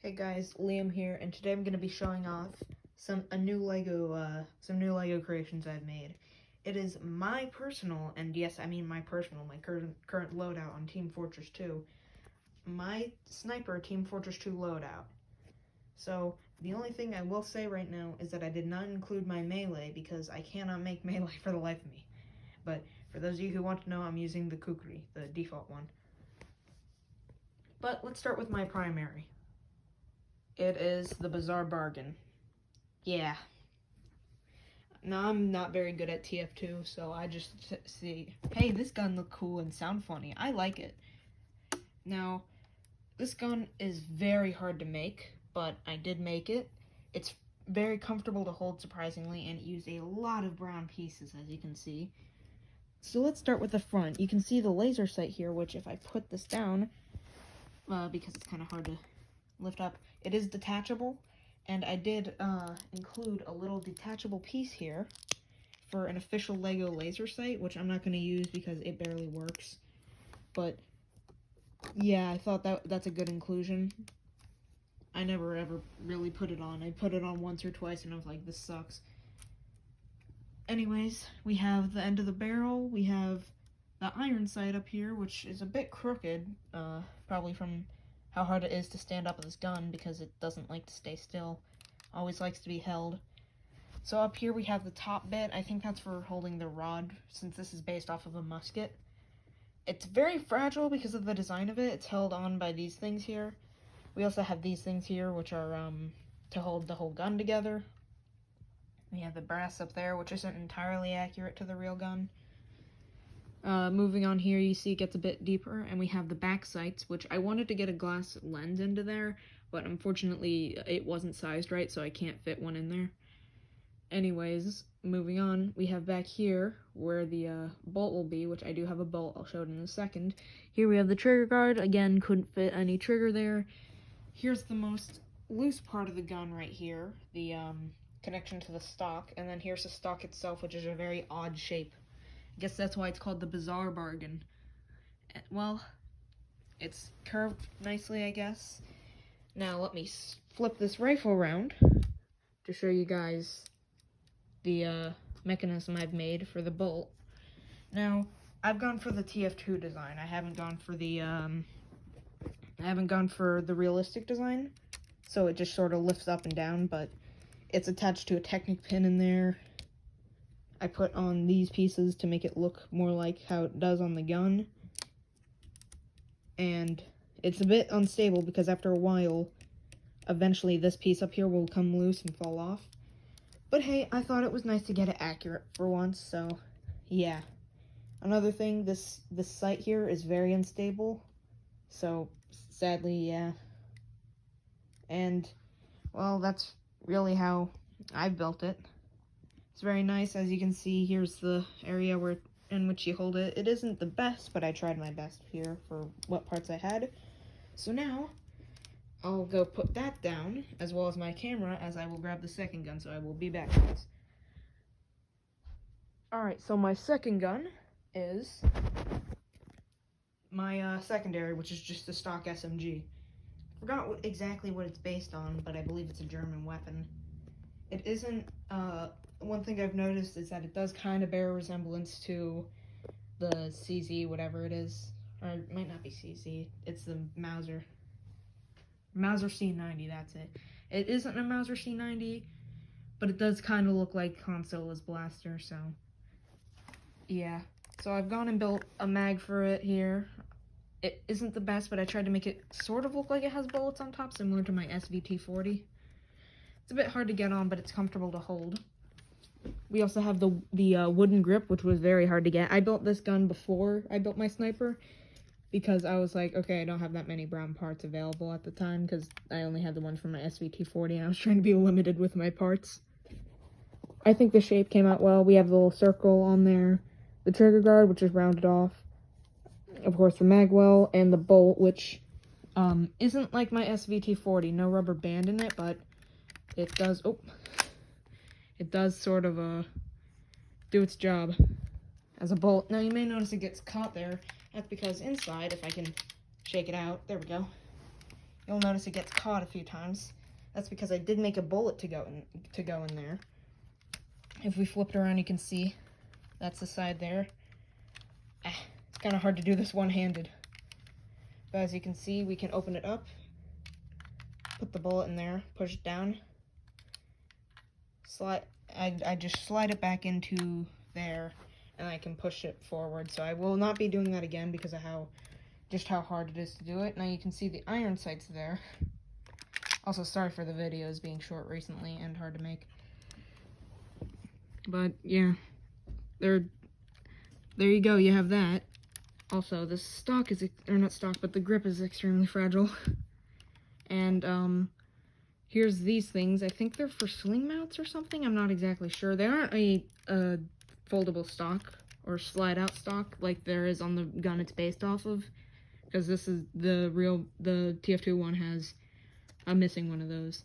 Hey guys, Liam here, and today I'm going to be showing off some new Lego creations I've made. It is my personal, and yes, I mean my current loadout on Team Fortress 2, my sniper Team Fortress 2 loadout. So the only thing I will say right now is that I did not include my melee because I cannot make melee for the life of me. But for those of you who want to know, I'm using the Kukri, the default one. But let's start with my primary. It is the Bizarre Bargain. Yeah. Now, I'm not very good at tf2, so I just see, hey, this gun look cool and sound funny. I like it. Now, this gun is very hard to make, but I did make it. It's very comfortable to hold, surprisingly, and it used a lot of brown pieces, as you can see. So let's start with the front. You can see the laser sight here, which if I put this down, because it's kind of hard to lift up, it is detachable. And I did include a little detachable piece here for an official LEGO laser sight, which I'm not going to use because it barely works. But yeah, I thought that's a good inclusion. I never ever really put it on. I put it on once or twice and I was like, this sucks. Anyways, we have the end of the barrel. We have the iron sight up here, which is a bit crooked, probably from how hard it is to stand up with this gun because it doesn't like to stay still. Always likes to be held. So up here we have the top bit. I think that's for holding the rod, since this is based off of a musket. It's very fragile because of the design of it. It's held on by these things here. We also have these things here, which are to hold the whole gun together. We have the brass up there, which isn't entirely accurate to the real gun. Moving on here, you see it gets a bit deeper, and we have the back sights, which I wanted to get a glass lens into there, but unfortunately it wasn't sized right, so I can't fit one in there. Anyways, moving on, we have back here where the bolt will be, which I do have a bolt, I'll show it in a second. Here we have the trigger guard. Again, couldn't fit any trigger there. Here's the most loose part of the gun right here, the connection to the stock, and then here's the stock itself, which is a very odd shape. I guess that's why it's called the Bizarre Bargain. Well, it's curved nicely, I guess. Now let me flip this rifle around to show you guys the mechanism I've made for the bolt. Now, I've gone for the tf2 design. I haven't gone for the realistic design, so it just sort of lifts up and down, but it's attached to a Technic pin in there. I put on these pieces to make it look more like how it does on the gun. And it's a bit unstable because after a while, eventually this piece up here will come loose and fall off. But hey, I thought it was nice to get it accurate for once, so yeah. Another thing, this sight here is very unstable, so sadly, yeah. And, well, that's really how I built it. It's very nice. As you can see, here's the area in which you hold it. It isn't the best, but I tried my best here for what parts I had. So now, I'll go put that down, as well as my camera, as I will grab the second gun, so I will be back, guys. Alright, so my second gun is my secondary, which is just the stock SMG. Forgot exactly what it's based on, but I believe it's a German weapon. It isn't, one thing I've noticed is that it does kind of bear a resemblance to the CZ, whatever it is. Or it might not be CZ, it's the Mauser. Mauser C90, that's it. It isn't a Mauser C90, but it does kind of look like Han Solo's blaster, so yeah. So I've gone and built a mag for it here. It isn't the best, but I tried to make it sort of look like it has bullets on top, similar to my SVT-40. It's a bit hard to get on, but it's comfortable to hold. We also have the wooden grip, which was very hard to get. I built this gun before I built my sniper, because I was like, okay, I don't have that many brown parts available at the time, because I only had the ones from my SVT-40, and I was trying to be limited with my parts. I think the shape came out well. We have the little circle on there, the trigger guard, which is rounded off, of course the magwell, and the bolt, which isn't like my SVT-40, no rubber band in it, but it does, it does sort of do its job as a bolt. Now you may notice it gets caught there. That's because inside, if I can shake it out, there we go. you'll notice it gets caught a few times. That's because I did make a bullet to go in there. If we flip it around, you can see that's the side there. It's kind of hard to do this one-handed. But as you can see, we can open it up, put the bullet in there, push it down, slide. I just slide it back into there, and I can push it forward. So I will not be doing that again because of just how hard it is to do it. Now you can see the iron sights there. Also, sorry for the videos being short recently and hard to make. But yeah, there you go. You have that. Also, the stock is, or not stock, but the grip is extremely fragile. And here's these things. I think they're for sling mounts or something. I'm not exactly sure. They aren't a foldable stock or slide out stock like there is on the gun it's based off of, because this is the tf2 one has a missing one of those.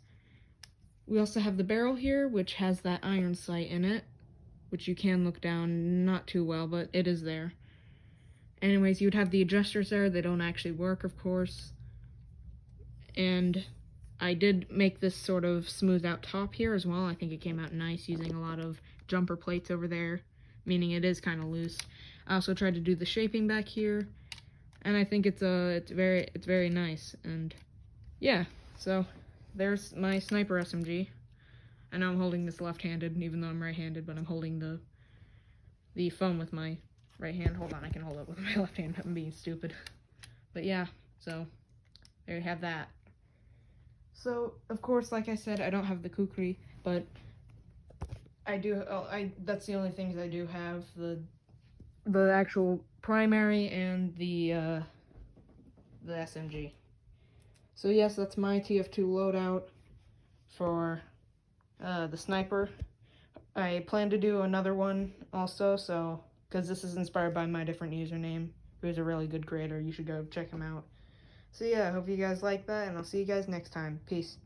We also have the barrel here, which has that iron sight in it, which you can look down, not too well, but it is there. Anyways, you would have the adjusters there. They don't actually work, of course. And I did make this sort of smoothed out top here as well. I think it came out nice using a lot of jumper plates over there, meaning it is kind of loose. I also tried to do the shaping back here, and I think it's very nice. And yeah, so there's my sniper SMG. I know I'm holding this left-handed, even though I'm right-handed, but I'm holding the phone with my right hand. Hold on, I can hold it with my left hand. I'm being stupid. But yeah, so there you have that. So, of course, like I said, I don't have the kukri, but I do. That's the only things I do have: the actual primary and the SMG. So yes, that's my TF2 loadout for the sniper. I plan to do another one also, so because this is inspired by my different username, who's a really good creator. You should go check him out. So yeah, I hope you guys like that, and I'll see you guys next time. Peace.